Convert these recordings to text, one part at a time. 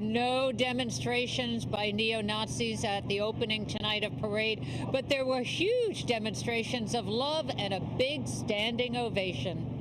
No demonstrations by neo-Nazis at the opening tonight of Parade, but there were huge demonstrations of love and a big standing ovation.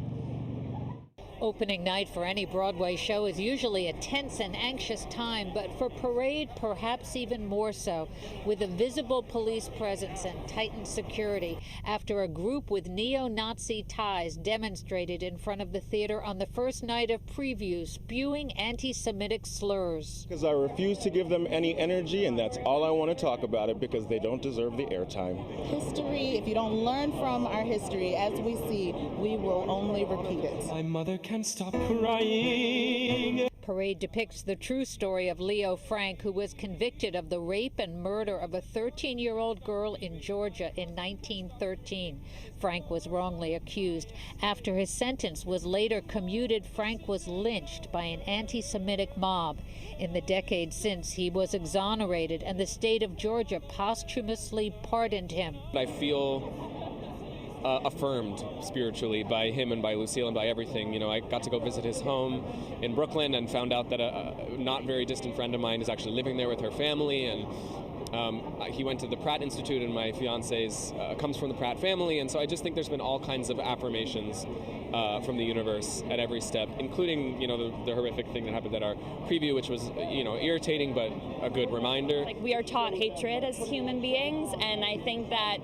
Opening night for any Broadway show is usually a tense and anxious time, but for Parade, perhaps even more so, with a visible police presence and tightened security after a group with neo-Nazi ties demonstrated in front of the theater on the first night of previews, spewing anti-Semitic slurs. Because I refuse to give them any energy, and that's all I want to talk about it, because they don't deserve the airtime. History, if you don't learn from our history, as we see, we will only repeat it. My mother can't stop crying. Parade depicts the true story of Leo Frank, who was convicted of the rape and murder of a 13-year-old girl in Georgia in 1913. Frank was wrongly accused. After his sentence was later commuted, Frank was lynched by an anti-Semitic mob. In the decades since, he was exonerated, and the state of Georgia posthumously pardoned him. I feel affirmed spiritually by him and by Lucille and by everything. You know, I got to go visit his home in Brooklyn and found out that a not very distant friend of mine is actually living there with her family, and he went to the Pratt Institute, and my fiance's comes from the Pratt family, and so I just think there's been all kinds of affirmations from the universe at every step, including, you know, the horrific thing that happened at our preview, which was, you know, irritating but a good reminder. Like, we are taught hatred as human beings, and I think that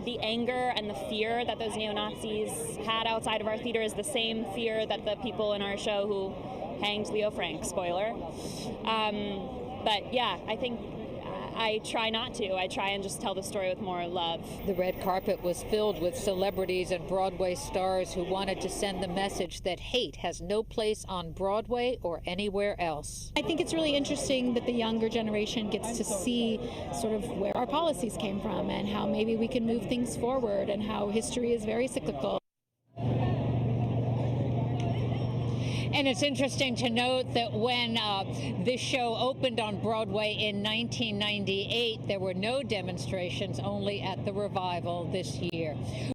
the anger and the fear that those neo-Nazis had outside of our theater is the same fear that the people in our show who hanged Leo Frank, spoiler. But yeah, I think I try not to. I try and just tell the story with more love. The red carpet was filled with celebrities and Broadway stars who wanted to send the message that hate has no place on Broadway or anywhere else. I think it's really interesting that the younger generation gets to see sort of where our policies came from and how maybe we can move things forward and how history is very cyclical. And it's interesting to note that when this show opened on Broadway in 1998, there were no demonstrations, only at the revival this year.